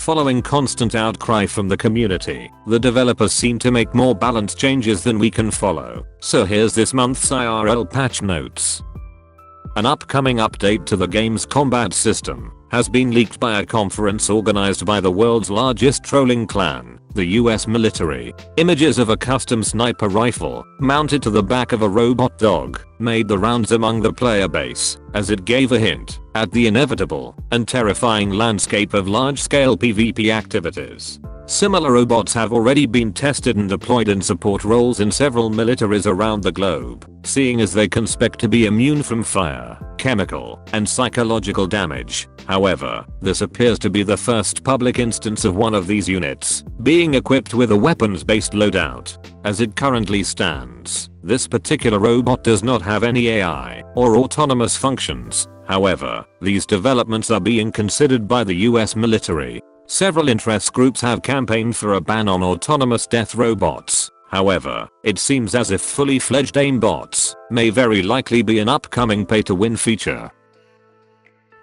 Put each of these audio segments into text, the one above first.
Following constant outcry from the community, the developers seem to make more balanced changes than we can follow. So here's this month's IRL patch notes. An upcoming update to the game's combat system has been leaked by a conference organized by the world's largest trolling clan, the US military. Images of a custom sniper rifle mounted to the back of a robot dog made the rounds among the player base, as it gave a hint at the inevitable and terrifying landscape of large-scale PvP activities. Similar robots have already been tested and deployed in support roles in several militaries around the globe, seeing as they can expect to be immune from fire, chemical, and psychological damage. However, this appears to be the first public instance of one of these units being equipped with a weapons-based loadout. As it currently stands, this particular robot does not have any AI or autonomous functions. However, these developments are being considered by the US military. Several interest groups have campaigned for a ban on autonomous death robots. However, it seems as if fully fledged aimbots may very likely be an upcoming pay-to-win feature.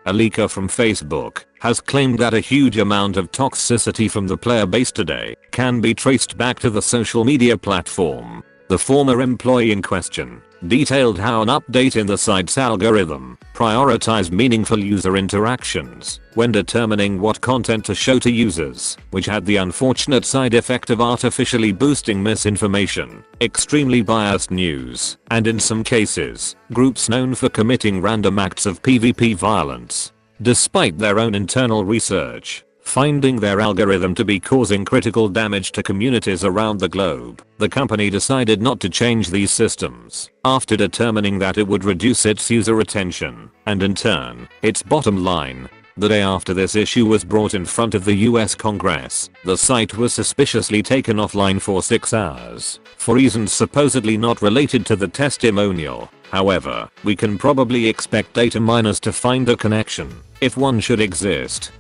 A leaker from Facebook has claimed that a huge amount of toxicity from the player base today can be traced back to the social media platform. The former employee in question detailed how an update in the site's algorithm prioritized meaningful user interactions when determining what content to show to users, which had the unfortunate side effect of artificially boosting misinformation, extremely biased news, and in some cases, groups known for committing random acts of PvP violence. Despite their own internal research finding their algorithm to be causing critical damage to communities around the globe, the company decided not to change these systems after determining that it would reduce its user retention and in turn, its bottom line. The day after this issue was brought in front of the US Congress, the site was suspiciously taken offline for 6 hours for reasons supposedly not related to the testimonial. However, we can probably expect data miners to find a connection, if one should exist.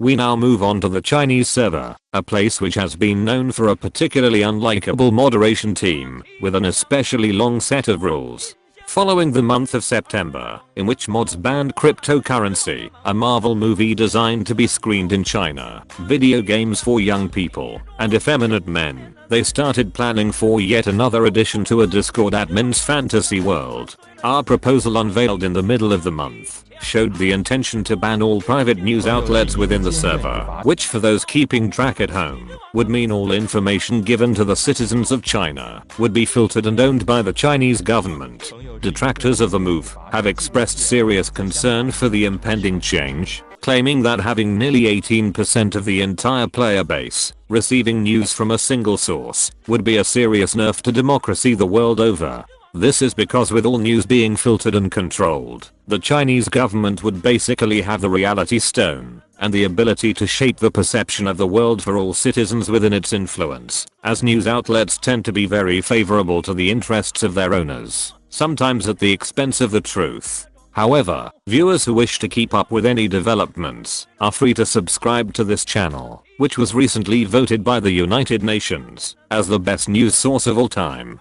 We now move on to the Chinese server, a place which has been known for a particularly unlikable moderation team with an especially long set of rules. Following the month of September, in which mods banned cryptocurrency, a Marvel movie designed to be screened in China, video games for young people, and effeminate men, they started planning for yet another addition to a Discord admin's fantasy world. Our proposal, unveiled in the middle of the month, showed the intention to ban all private news outlets within the server, which for those keeping track at home, would mean all information given to the citizens of China would be filtered and owned by the Chinese government. Detractors of the move have expressed serious concern for the impending change, claiming that having nearly 18% of the entire player base receiving news from a single source would be a serious nerf to democracy the world over. This is because with all news being filtered and controlled, the Chinese government would basically have the reality stone and the ability to shape the perception of the world for all citizens within its influence, as news outlets tend to be very favorable to the interests of their owners, sometimes at the expense of the truth. However, viewers who wish to keep up with any developments are free to subscribe to this channel, which was recently voted by the United Nations as the best news source of all time.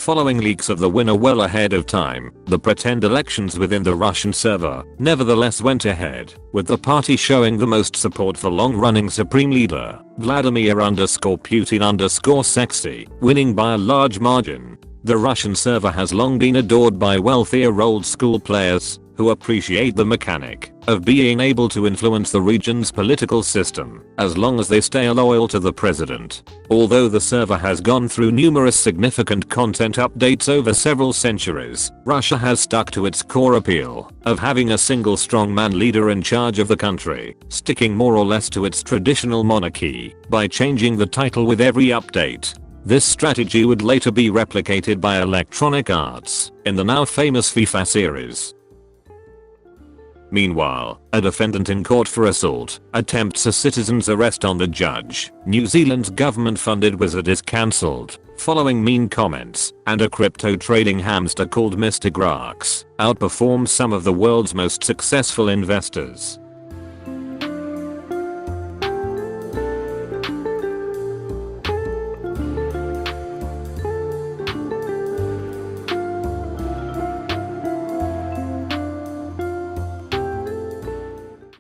Following leaks of the winner well ahead of time, the pretend elections within the Russian server nevertheless went ahead, with the party showing the most support for long-running Supreme Leader Vladimir_Putin_sexy, winning by a large margin. The Russian server has long been adored by wealthier old-school players who appreciate the mechanic of being able to influence the region's political system as long as they stay loyal to the president. Although the server has gone through numerous significant content updates over several centuries, Russia has stuck to its core appeal of having a single strongman leader in charge of the country, sticking more or less to its traditional monarchy by changing the title with every update. This strategy would later be replicated by Electronic Arts in the now famous FIFA series. Meanwhile, a defendant in court for assault attempts a citizen's arrest on the judge. New Zealand's government-funded wizard is cancelled following mean comments, and a crypto trading hamster called Mr. Grax outperforms some of the world's most successful investors.